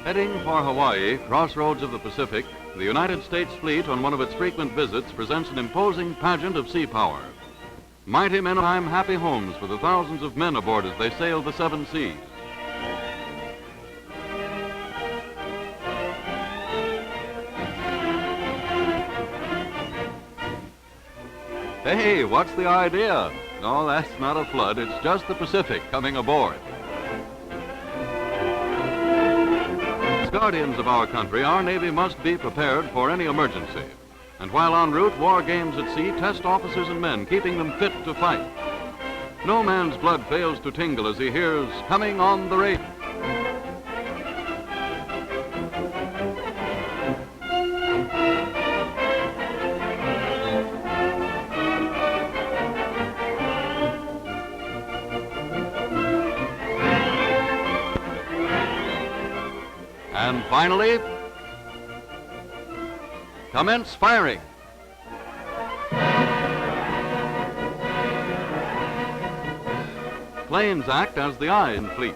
Heading for Hawaii, crossroads of the Pacific, the United States fleet on one of its frequent visits presents an imposing pageant of sea power. Mighty men of time, happy homes for the thousands of men aboard as they sail the seven seas. Hey, what's the idea? No, that's not a flood. It's just the Pacific coming aboard. As guardians of our country, our Navy must be prepared for any emergency. And while en route, war games at sea test officers and men, keeping them fit to fight. No man's blood fails to tingle as he hears, "Coming on the radio." And finally, commence firing. Planes act as the eye in fleet.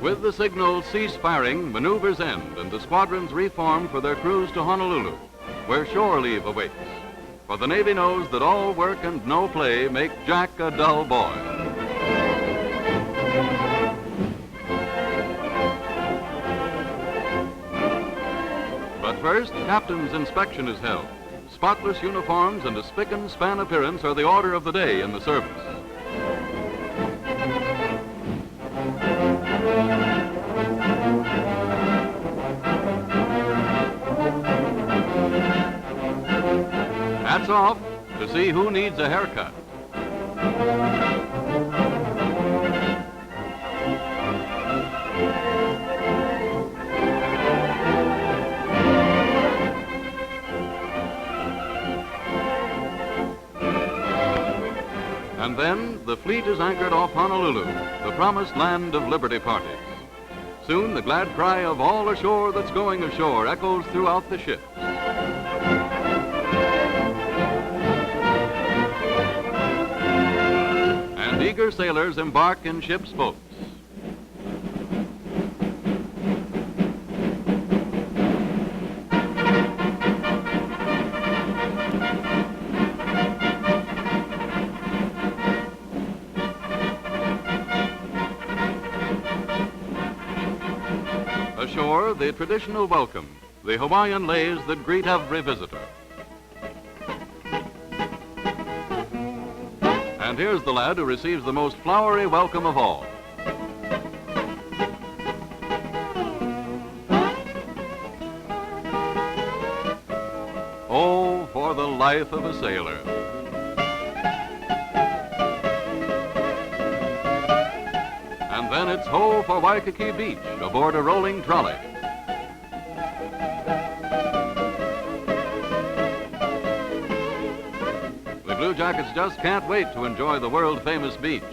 With the signal "cease firing," maneuvers end and the squadrons reform for their cruise to Honolulu, where shore leave awaits. For the Navy knows that all work and no play make Jack a dull boy. But first, captain's inspection is held. Spotless uniforms and a spick-and-span appearance are the order of the day in the service. Hats off to see who needs a haircut. And then the fleet is anchored off Honolulu, the promised land of liberty parties. Soon the glad cry of "all ashore that's going ashore" echoes throughout the ship. And eager sailors embark in ship's boats. Ashore, the traditional welcome, the Hawaiian leis that greet every visitor. And here's the lad who receives the most flowery welcome of all. Oh, for the life of a sailor. And then it's ho for Waikiki Beach aboard a rolling trolley. The Blue Jackets just can't wait to enjoy the world-famous beach.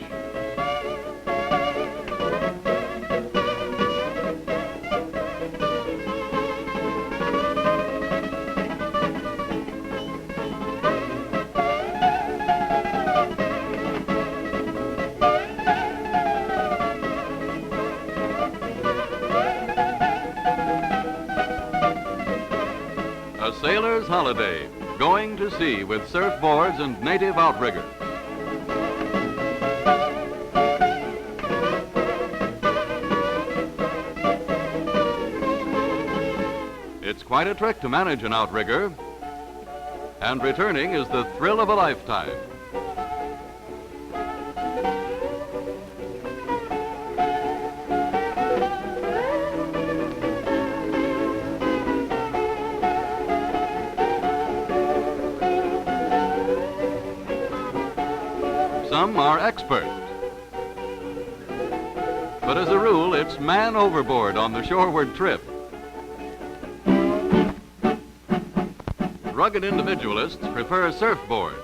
A sailor's holiday, going to sea with surfboards and native outriggers. It's quite a trick to manage an outrigger, and returning is the thrill of a lifetime. some are expert. But as a rule, it's man overboard on the shoreward trip. Rugged individualists prefer surfboards.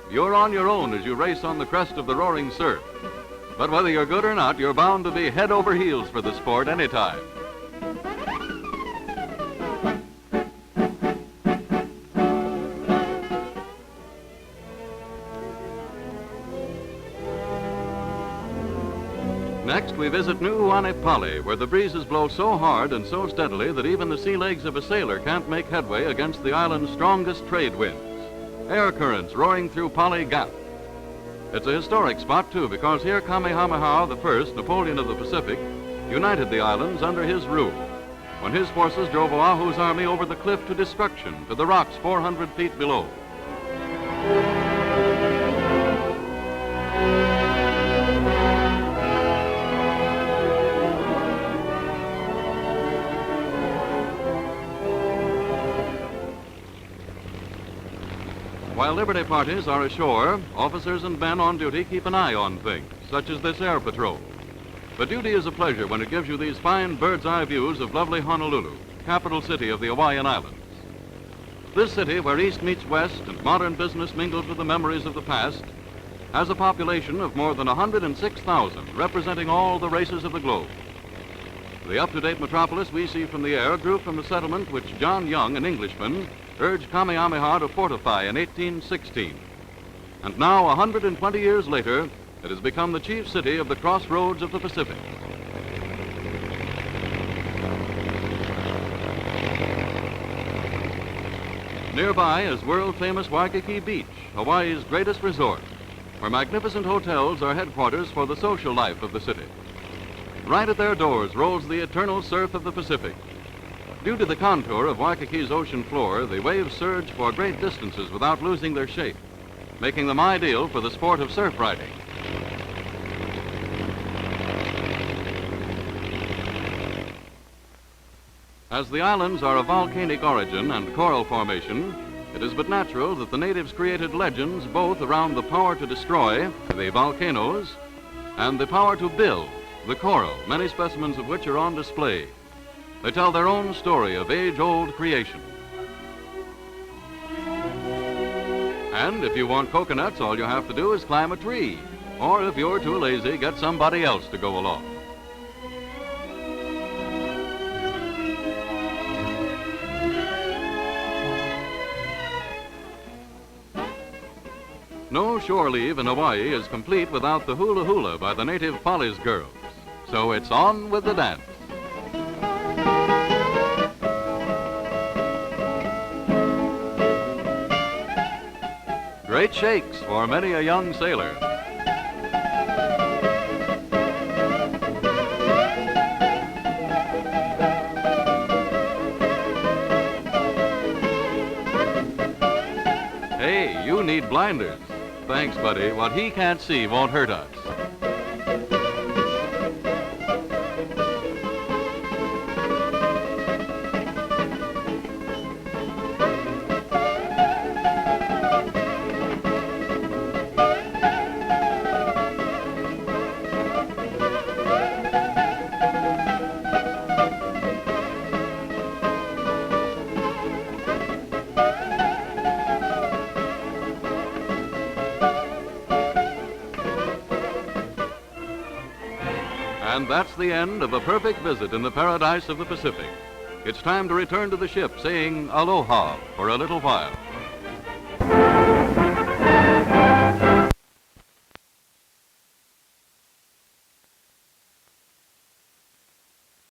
You're on your own as you race on the crest of the roaring surf. But whether you're good or not, you're bound to be head over heels for the sport anytime. Next, we visit New Wanipali, where the breezes blow so hard and so steadily that even the sea legs of a sailor can't make headway against the island's strongest trade winds. Air currents roaring through Pali Gap. It's a historic spot, too, because here Kamehameha I, Napoleon of the Pacific, united the islands under his rule, when his forces drove Oahu's army over the cliff to destruction, to the rocks 400 feet below. While liberty parties are ashore, officers and men on duty keep an eye on things, such as this air patrol. But duty is a pleasure when it gives you these fine bird's-eye views of lovely Honolulu, capital city of the Hawaiian Islands. This city, where east meets west and modern business mingles with the memories of the past, has a population of more than 106,000, representing all the races of the globe. The up-to-date metropolis we see from the air grew from the settlement which John Young, an Englishman, urged Kamehameha to fortify in 1816. And now, 120 years later, it has become the chief city of the Crossroads of the Pacific. Nearby is world-famous Waikiki Beach, Hawaii's greatest resort, where magnificent hotels are headquarters for the social life of the city. Right at their doors rolls the eternal surf of the Pacific. Due to the contour of Waikiki's ocean floor, the waves surge for great distances without losing their shape, making them ideal for the sport of surf riding. As the islands are of volcanic origin and coral formation, it is but natural that the natives created legends both around the power to destroy, the volcanoes, and the power to build, the coral, many specimens of which are on display. They tell their own story of age-old creation. And if you want coconuts, all you have to do is climb a tree. Or if you're too lazy, get somebody else to go along. No shore leave in Hawaii is complete without the hula hula by the native Pali's girls. So it's on with the dance. Great shakes for many a young sailor. Hey, you need blinders. Thanks, buddy. What he can't see won't hurt us. And that's the end of a perfect visit in the paradise of the Pacific. It's time to return to the ship saying aloha for a little while.